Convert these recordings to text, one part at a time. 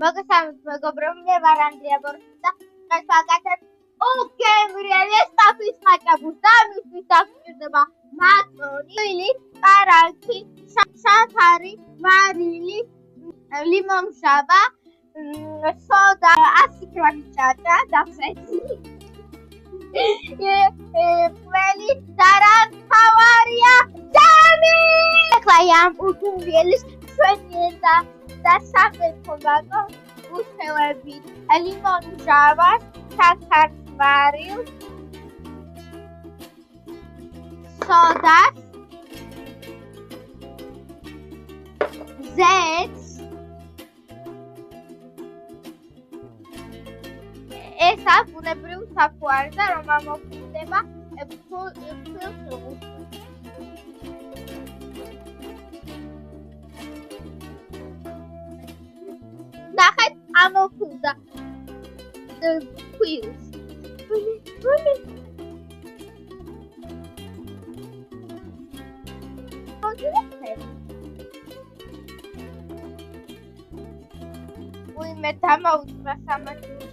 მოგესალმებით მეგობრებო, მე ვარ ანდრია ბორისდა დღეს ვაკეთებ უგემრიელი სტაფის ხაჭაპურს და მისთვის დაგჭირდება მაკრონი, პარანქი, საფარი, მარილი, ლიმონშაბა, სოდა, 100 გრამი ჭაჭა დავსეთი. ყველი და რა თავარია ჯამი! ახლა ამ უგემრიელის ჩვენი და საფეთქო გაკო უშევებით ლიმონჟავას, საქართველოს სოდას, ზეთს, ეს ბუნებრივი საფუარი და რომ ამოგვხდება ფულს ნახეთ ამოხუდა ფულს მე დამაუწყდა სამართლოს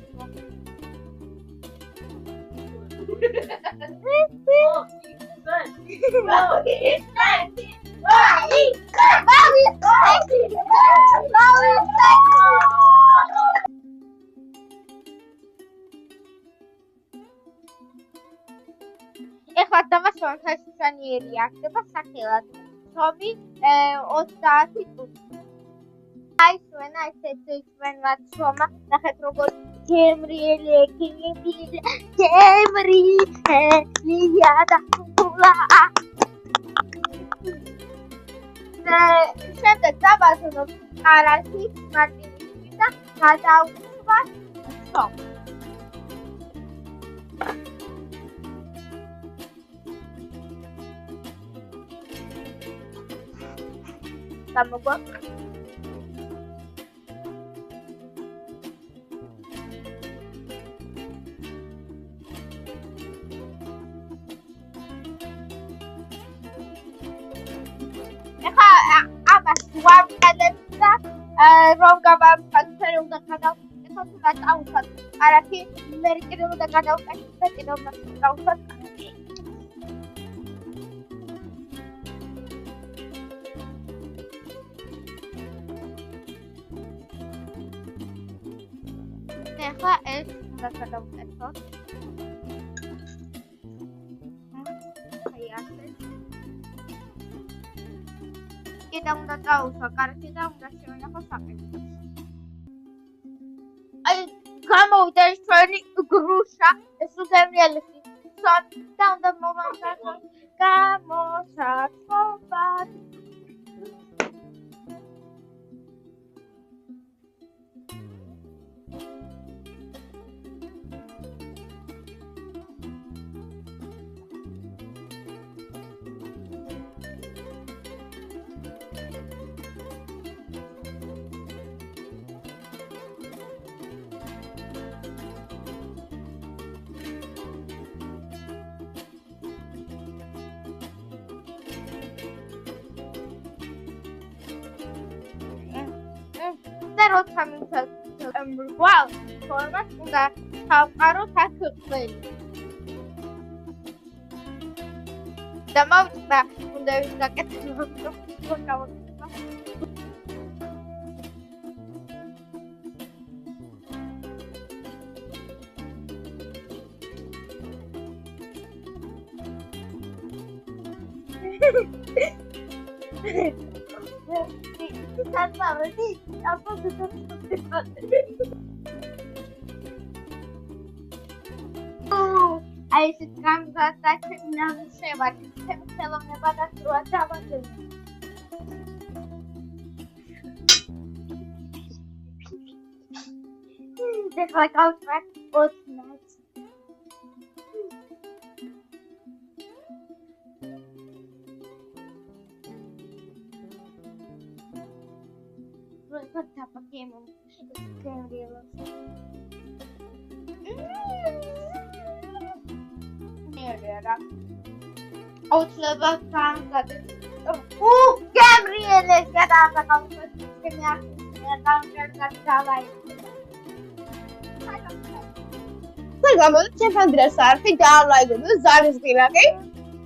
ეხლა დამასვან ხესუსანიერი ახდება სახელად ცობი 30 წუთი აი სვენა ესეთი სვენვაც შომა ნახეთ როგორ გემრიელია და ფულა შემდეგ დავაზრობ პარანქი მარტივი და გადავხვა სო გამოგვაქვს რომ გავამხსნათ უნდა გადავხოთ და წავუხოთ პარანქი მე კიდევ უნდა გადავყეთ და კიდევ უნდა წავუხოთ პარანქი ეხლა ეს უნდა გადავყეთოთ აი ასე კიდევ უნდა წავუხო პარანქი და უნდა შევენახო საფეთქო აი გამოვიდა ეს ჩვენი გრუშა ეს უგემრიელი და უნდა მოვამზადოთ გამოსაწყობად როცა მივთვალ ფორმას უნდა თავყაროთ აქ ყველი და მოვწყდა უნდა ვისაკეთებო რომ გავაკეთო Salvavati, apa betul Ai sekarang kata kenal sebat, kalau nebat terus apa tu? Just like our track was nice. Kita pakai gembira. Gembira. Outlaban kan. Gembira, ya dah tak kau ჩემფანდრას არფი დაალაიგო და ზარის ღილაკი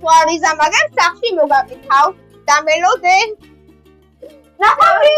თვალის ამაგარ სახში მოგაკითხავ და მელოდე ნახავდი